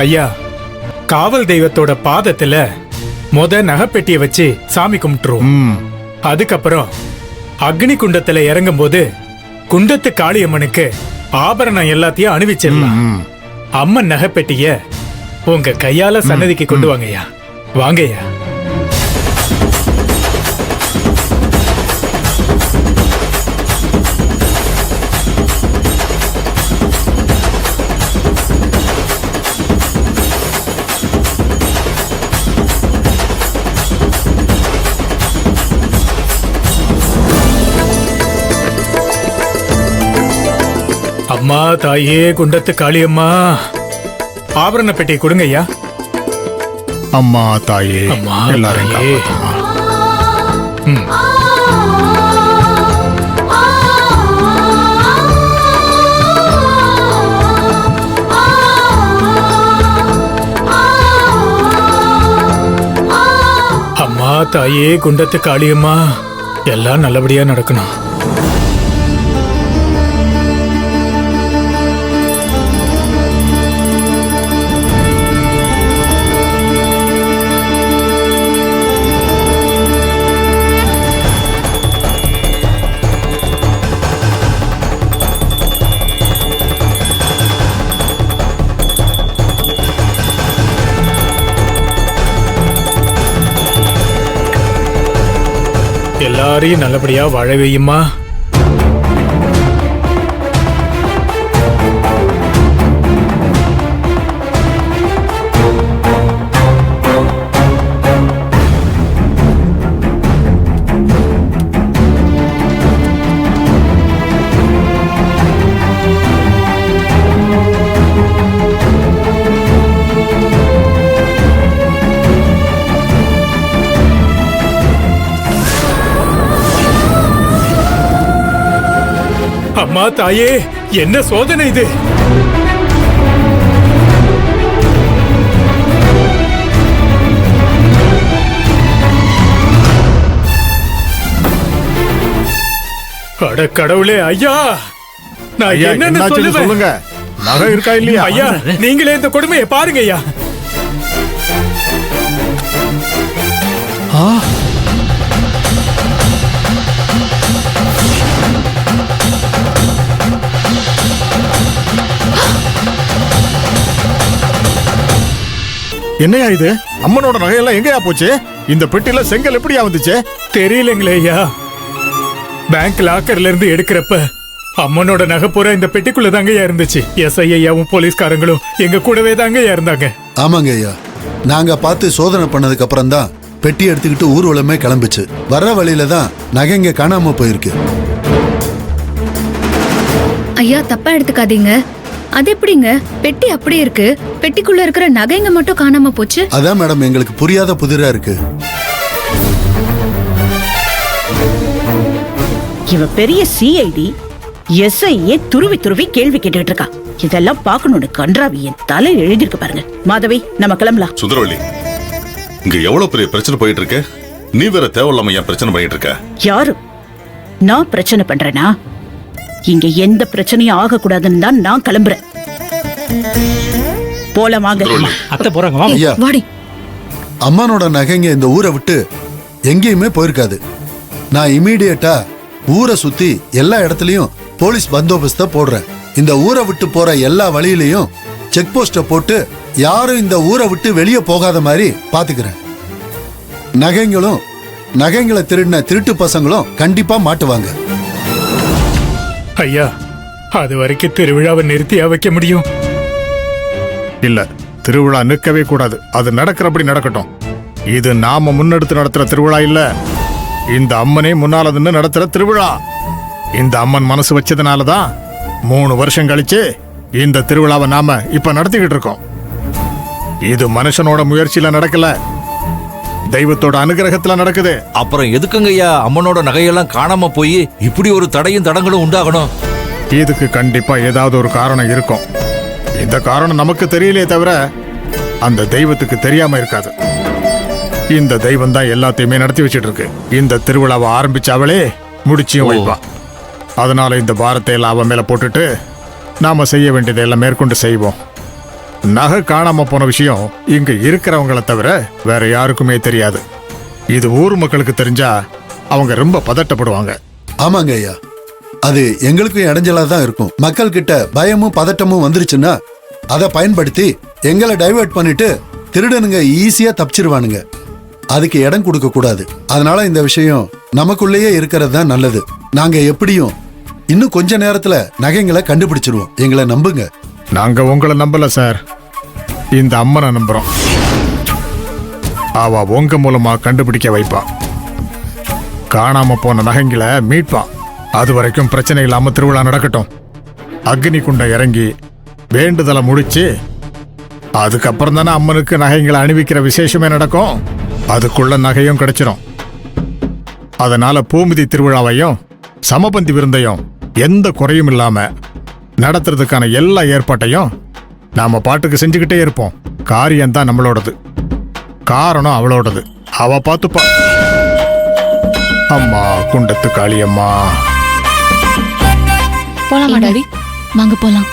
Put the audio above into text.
ஐயா, காவல் தெய்வத்தோட பாதத்துல நகைப்பெட்டியை வச்சு சாமி கும்பிட்டுருவோம். அதுக்கப்புறம் அக்னி குண்டத்துல இறங்கும் போது குண்டத்து காளியம்மனுக்கு ஆபரணம் எல்லாத்தையும் அணிவிச்சிடலாம். அம்மன் நகைப்பெட்டிய உங்க கையால சன்னதிக்கு கொண்டு வாங்கய்யா. வாங்கய்யா. அம்மா தாயே குண்டத்து காளியம்மா, ஆபரண பெட்டியை கொடுங்க ஐயா. அம்மா தாயே, அம்மா எல்லாரும் தாயே. அம்மா தாயே குண்டத்து காளியம்மா, எல்லாம் நல்லபடியா நடக்கணும். எல்லாரையும் நல்லபடியா வாழ வையுமா. அம்மா தாயே, என்ன சோதனை இது? அட கடவுளே ஐயா, நான் என்னன்னு சொல்லுங்க. நகை இருக்கா இல்லையா? ஐயா, நீங்களே இந்த கொடுமையை பாருங்க ஐயா. என்னையா இது? அம்மனோட நகையெல்லாம் எங்கயா போச்சு? இந்த பெட்டில செங்கல் எப்படியா வந்துச்சு? தெரியலங்களே ஐயா. பேங்க் லாக்கர்ல இருந்து எடுக்கிறப்ப அம்மனோட நகை பூரா இந்த பெட்டிக்குள்ள தாங்க இருந்துச்சு. எஸ்ஐ ஐயாவும் போலீஸ்காரங்களும் எங்க கூடவே தாங்க இருந்தாங்க. ஆமாங்க ஐயா, நாங்க பார்த்து சோதனை பண்ணதுக்கு அப்புறம் தான் பெட்டி எடுத்துக்கிட்டு ஊர்வலமே கிளம்பிச்சு. வர்ற வழியில தான் நகைங்க காணாம போயிருக்கு. ஐயா, தப்பா எடுத்துக்காதீங்க. அது எப்படிங்க? பெட்டி அப்படியே இருக்கு, பெட்டிக்குள்ள இருக்கிற நகைங்க மட்டும் காணாம போச்சு. அதான் மேடம், எங்களுக்கு புரியாத புதிரா இருக்கு. இவ பெரிய சிஐடி, எஸ்ஐயே துருவி துருவி கேள்வி கேட்டுட்டு இருக்கா. இதெல்லாம் பாக்கணும்னு கன்றாவி என் தலை எழுதிருக்கு பாருங்க. மாதவி, நம்ம கிளம்பலாம். சுந்தரவள்ளி, இங்க எவ்வளவு பெரிய பிரச்சனை போயிட்டு இருக்கு. நீ வேற தேவையில்லாம ஏன் பிரச்சனை பண்ணிட்டு இருக்க? யாரு? நான் பிரச்சனை பண்றேனா? இங்க எந்த பிரச்சனையும் ஆக கூடாதுன்னு தான் நான் கிளம்புறேன். போலாம் வாங்க. அத்தை போறாங்க, வாங்க. ஐயா, வாடி. அம்மனோட நகைங்க இந்த ஊரை விட்டு எங்கேயுமே போயிருக்காது. நான் இமீடியட்டா ஊரை சுத்தி எல்லா இடத்துலயும் போலீஸ் பந்தோபஸ்த போடுறேன். இந்த ஊரை விட்டு போற எல்லா வழியிலையும் செக் போஸ்ட போட்டு யாரும் இந்த ஊரை விட்டு வெளியே போகாத மாதிரி பாத்துக்கிறேன். நகைங்களை திருடின திருட்டு பசங்களும் கண்டிப்பா மாட்டுவாங்க. ஐயா, அது வரைக்கும் திருவிழாவை நிறுத்தியா வைக்க முடியும்? இல்ல, திருவிழா நிற்கவே கூடாது. அது நடக்கிறபடி நடக்கட்டும். இது நாம முன்னெடுத்து நடத்துற திருவிழா இல்ல, இந்த அம்மனே முன்னால நின்று நடத்துற திருவிழா. இந்த அம்மன் மனசு வச்சதுனாலதான் 3 வருஷம் கழிச்சு இந்த திருவிழாவை நாம இப்ப நடத்திக்கிட்டு இருக்கோம். இது மனுஷனோட முயற்சியில நடக்கல, தெய்வத்தோட அனுகிரகத்துல நடக்குது. அப்புறம் எதுக்குங்க ஐயா அம்மனோட நகையெல்லாம் காணாம போய் இப்படி ஒரு தடையும் தடங்களும் உண்டாகணும்? இதுக்கு கண்டிப்பா ஏதாவது ஒரு காரணம் இருக்கும். இந்த காரணம் நமக்கு தெரியலையே தவிர அந்த தெய்வத்துக்கு தெரியாம இருக்காது. இந்த தெய்வம் தான் எல்லாத்தையுமே நடத்தி வச்சிட்டு இருக்கு. இந்த திருவிழாவை ஆரம்பிச்சாவளே முடிச்சியும் வைப்பா. அதனால இந்த பாரத்தை எல்லாம் அவன் மேல போட்டுட்டு நாம செய்ய வேண்டியதை எல்லாம் மேற்கொண்டு செய்வோம். நகை காணாம போன விஷயம் இங்க இருக்கிறவங்கள தவிர வேற யாருக்குமே தெரியாது. இது ஊர் மக்களுக்கு தெரிஞ்சா அவங்க ரொம்ப பதட்டப்படுவாங்க. ஆமாங்க ஐயா, அது எங்களுக்கும் இடைஞ்சலா தான் இருக்கும். மக்கள் கிட்ட பயமும் பதட்டமும் வந்துருச்சுன்னா அதை பயன்படுத்தி எங்களை டைவர்ட் பண்ணிட்டு திருடனுங்க ஈஸியா தப்பிச்சிருவானுங்க. அதுக்கு இடம் கொடுக்க கூடாது. அதனால இந்த விஷயம் நமக்குள்ளேயே இருக்கிறது தான் நல்லது. நாங்க எப்படியும் இன்னும் கொஞ்ச நேரத்துல நகைங்களை கண்டுபிடிச்சிருவோம். எங்களை நம்புங்க. நாங்க உங்களை நம்பல சார், இந்த அம்மனை நம்புறோம். அவ உங்க மூலமா கண்டுபிடிக்க வைப்பா, காணாம போன நகைங்களை மீட்பா. அது வரைக்கும் பிரச்சனை இல்லாம திருவிழா நடக்கட்டும். அக்னி குண்டம் இறங்கி வேண்டுதலை முடிச்சு அதுக்கப்புறம் தானே அம்மனுக்கு நகைங்களை அணிவிக்கிற விசேஷமே நடக்கும். அதுக்குள்ள நகையும் கிடைச்சிரும். அதனால பூமிதி திருவிழாவையும் சமபந்தி விருந்தையும் எந்த குறையும் இல்லாம நடத்துறதுக்கான எல்லா ஏற்பாட்டையும் நாம பாட்டுக்கு செஞ்சுக்கிட்டே இருப்போம். காரியம் தான் நம்மளோடது, காரணம் அவளோடது. அவ பார்த்துப்பா. அம்மா குண்டத்து காளியம்மா. போலாம் டாடி, வாங்க போலாம்.